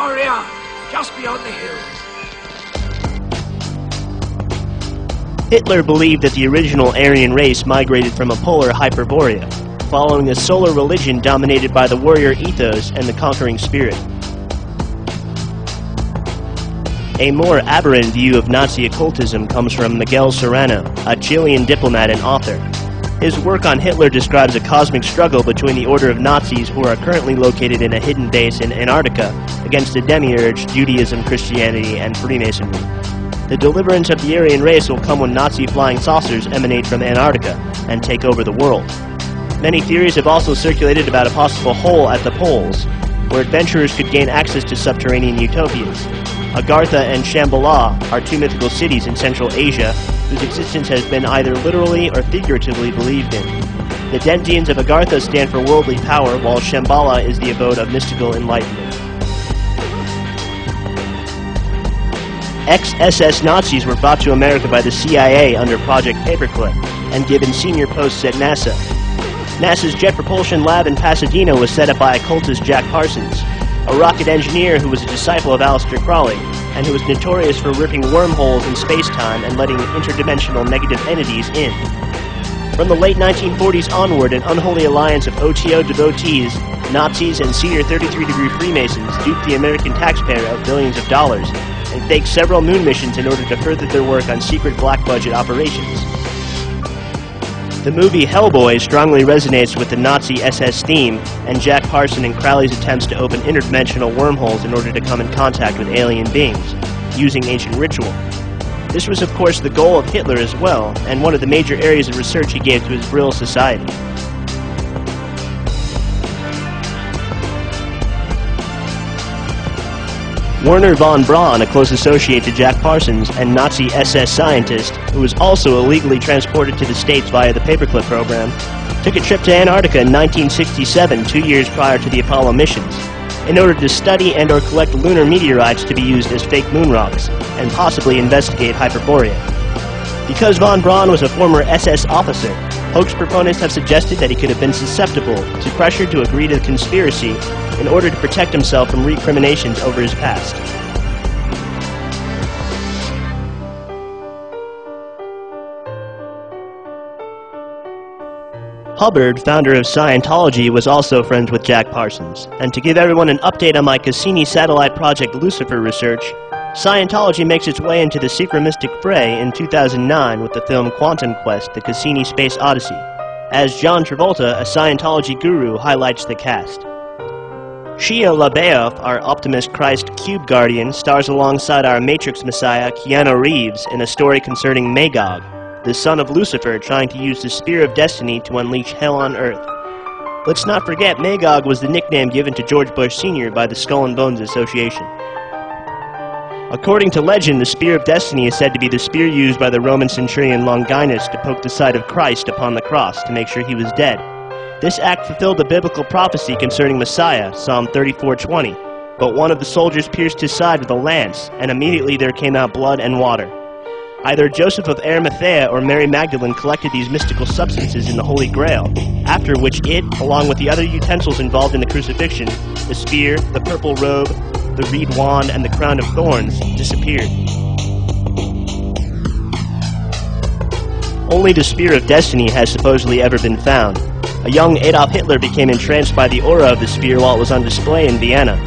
Hyperborea, just beyond the hills. Hitler believed that the original Aryan race migrated from a polar Hyperborea, following a solar religion dominated by the warrior ethos and the conquering spirit. A more aberrant view of Nazi occultism comes from Miguel Serrano, a Chilean diplomat and author. His work on Hitler describes a cosmic struggle between the order of Nazis who are currently located in a hidden base in Antarctica against the demiurge, Judaism, Christianity, and Freemasonry. The deliverance of the Aryan race will come when Nazi flying saucers emanate from Antarctica and take over the world. Many theories have also circulated about a possible hole at the poles, where adventurers could gain access to subterranean utopias. Agartha and Shambhala are two mythical cities in Central Asia whose existence has been either literally or figuratively believed in. The Dentians of Agartha stand for worldly power, while Shambhala is the abode of mystical enlightenment. Ex-SS Nazis were brought to America by the CIA under Project Paperclip and given senior posts at NASA. NASA's Jet Propulsion Lab in Pasadena was set up by occultist Jack Parsons, a rocket engineer who was a disciple of Aleister Crowley, and who was notorious for ripping wormholes in space-time and letting interdimensional negative entities in. From the late 1940s onward, an unholy alliance of OTO devotees, Nazis, and senior 33-degree Freemasons duped the American taxpayer of billions of dollars and faked several moon missions in order to further their work on secret black-budget operations. The movie Hellboy strongly resonates with the Nazi SS theme and Jack Parson and Crowley's attempts to open interdimensional wormholes in order to come in contact with alien beings, using ancient ritual. This was of course the goal of Hitler as well, and one of the major areas of research he gave to his Brill Society. Werner von Braun, a close associate to Jack Parsons and Nazi SS scientist, who was also illegally transported to the States via the Paperclip program, took a trip to Antarctica in 1967, 2 years prior to the Apollo missions, in order to study and or collect lunar meteorites to be used as fake moon rocks, and possibly investigate Hyperborea. Because von Braun was a former SS officer, hoax proponents have suggested that he could have been susceptible to pressure to agree to the conspiracy in order to protect himself from recriminations over his past. Hubbard, founder of Scientology, was also friends with Jack Parsons, and to give everyone an update on my Cassini satellite project Lucifer research, Scientology makes its way into the Syncremistic fray in 2009 with the film Quantum Quest: The Cassini Space Odyssey, as John Travolta, a Scientology guru, highlights the cast. Shia LaBeouf, our Optimus Christ Cube Guardian, stars alongside our Matrix Messiah Keanu Reeves in a story concerning Magog, the son of Lucifer trying to use the Spear of Destiny to unleash hell on Earth. Let's not forget Magog was the nickname given to George Bush Sr. by the Skull and Bones Association. According to legend, the Spear of Destiny is said to be the spear used by the Roman centurion Longinus to poke the side of Christ upon the cross to make sure he was dead. This act fulfilled the biblical prophecy concerning Messiah, Psalm 34:20, but one of the soldiers pierced his side with a lance, and immediately there came out blood and water. Either Joseph of Arimathea or Mary Magdalene collected these mystical substances in the Holy Grail, after which it, along with the other utensils involved in the crucifixion, the spear, the purple robe, the reed wand, and the crown of thorns, disappeared. Only the Spear of Destiny has supposedly ever been found. A young Adolf Hitler became entranced by the aura of the spear while it was on display in Vienna.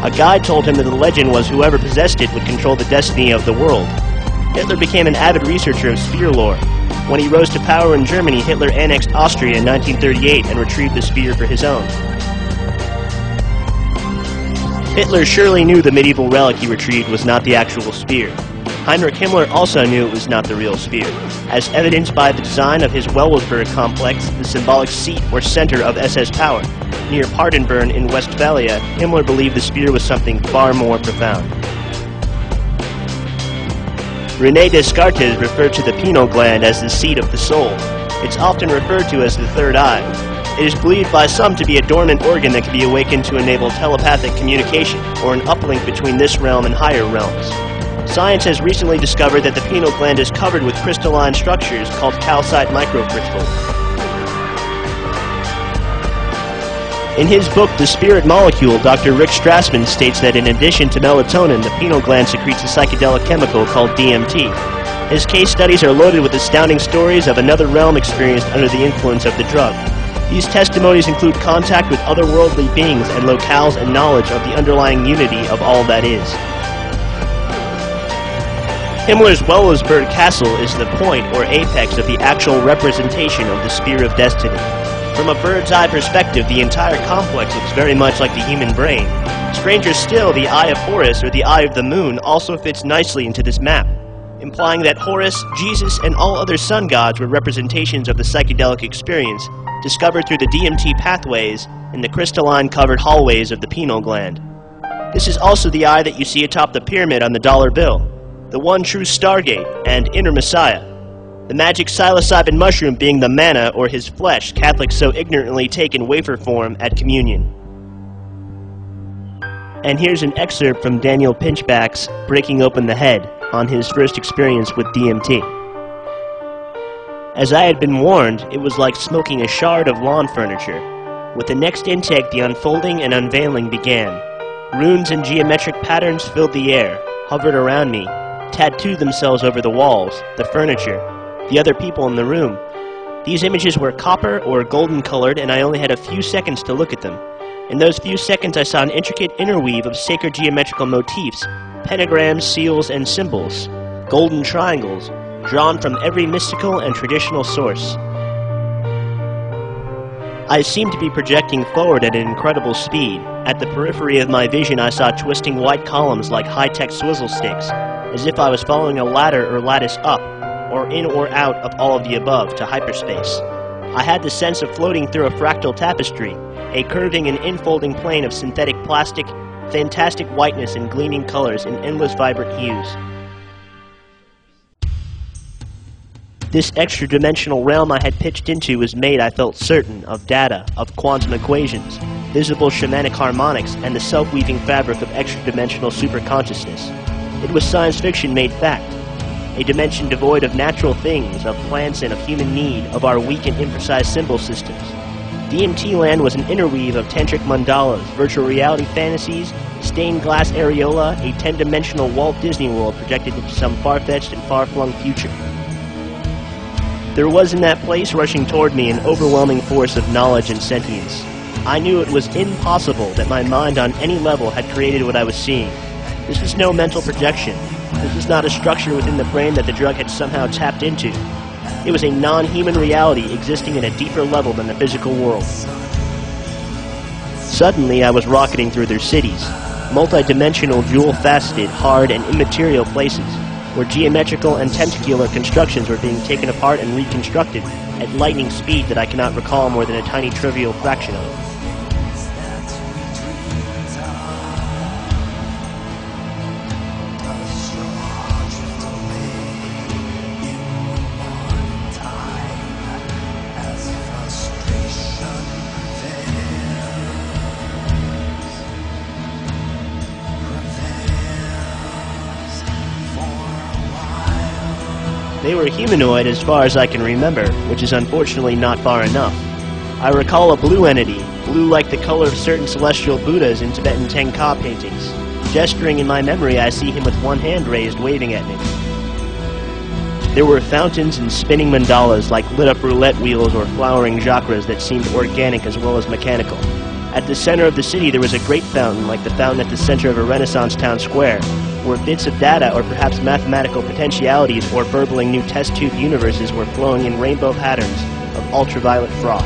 A guide told him that the legend was whoever possessed it would control the destiny of the world. Hitler became an avid researcher of spear lore. When he rose to power in Germany, Hitler annexed Austria in 1938 and retrieved the spear for his own. Hitler surely knew the medieval relic he retrieved was not the actual spear. Heinrich Himmler also knew it was not the real spear, as evidenced by the design of his Wewelsburg complex, the symbolic seat or center of SS power. Near Paderborn in Westphalia, Himmler believed the spear was something far more profound. René Descartes referred to the pineal gland as the seat of the soul. It's often referred to as the third eye. It is believed by some to be a dormant organ that can be awakened to enable telepathic communication, or an uplink between this realm and higher realms. Science has recently discovered that the pineal gland is covered with crystalline structures called calcite microcrystals. In his book, The Spirit Molecule, Dr. Rick Strassman states that in addition to melatonin, the pineal gland secretes a psychedelic chemical called DMT. His case studies are loaded with astounding stories of another realm experienced under the influence of the drug. These testimonies include contact with otherworldly beings and locales and knowledge of the underlying unity of all that is. Himmler's Wewelsburg Castle is the point or apex of the actual representation of the Spear of Destiny. From a bird's-eye perspective, the entire complex looks very much like the human brain. Stranger still, the Eye of Horus, or the Eye of the Moon, also fits nicely into this map, implying that Horus, Jesus, and all other sun gods were representations of the psychedelic experience, discovered through the DMT pathways in the crystalline-covered hallways of the pineal gland. This is also the eye that you see atop the pyramid on the dollar bill, the one true Stargate and inner Messiah. The magic psilocybin mushroom being the manna or his flesh Catholics so ignorantly take in wafer form at communion. And here's an excerpt from Daniel Pinchback's Breaking Open the Head on his first experience with DMT. As I had been warned, it was like smoking a shard of lawn furniture. With the next intake, the unfolding and unveiling began. Runes and geometric patterns filled the air, hovered around me, tattooed themselves over the walls, the furniture, the other people in the room. These images were copper or golden colored, and I only had a few seconds to look at them. In those few seconds I saw an intricate interweave of sacred geometrical motifs, pentagrams, seals, and symbols, golden triangles, drawn from every mystical and traditional source. I seemed to be projecting forward at an incredible speed. At the periphery of my vision I saw twisting white columns like high-tech swizzle sticks, as if I was following a ladder or lattice up, or in or out of all of the above, to hyperspace. I had the sense of floating through a fractal tapestry, a curving and infolding plane of synthetic plastic, fantastic whiteness and gleaming colors in endless vibrant hues. This extra-dimensional realm I had pitched into was made, I felt certain, of data, of quantum equations, visible shamanic harmonics, and the self-weaving fabric of extra-dimensional superconsciousness. It was science fiction made fact. A dimension devoid of natural things, of plants and of human need, of our weak and imprecise symbol systems. DMT land was an interweave of tantric mandalas, virtual reality fantasies, stained glass areola, a 10-dimensional Walt Disney World projected into some far-fetched and far-flung future. There was in that place, rushing toward me, an overwhelming force of knowledge and sentience. I knew it was impossible that my mind on any level had created what I was seeing. This was no mental projection. This was not a structure within the brain that the drug had somehow tapped into. It was a non-human reality existing at a deeper level than the physical world. Suddenly, I was rocketing through their cities, multi-dimensional, jewel-faceted, hard, and immaterial places, where geometrical and tentacular constructions were being taken apart and reconstructed at lightning speed that I cannot recall more than a tiny trivial fraction of. They were humanoid as far as I can remember, which is unfortunately not far enough. I recall a blue entity, blue like the color of certain celestial Buddhas in Tibetan Tenka paintings. Gesturing in my memory, I see him with one hand raised, waving at me. There were fountains and spinning mandalas like lit-up roulette wheels or flowering chakras that seemed organic as well as mechanical. At the center of the city there was a great fountain like the fountain at the center of a Renaissance town square, where bits of data or perhaps mathematical potentialities or burbling new test tube universes were flowing in rainbow patterns of ultraviolet froth.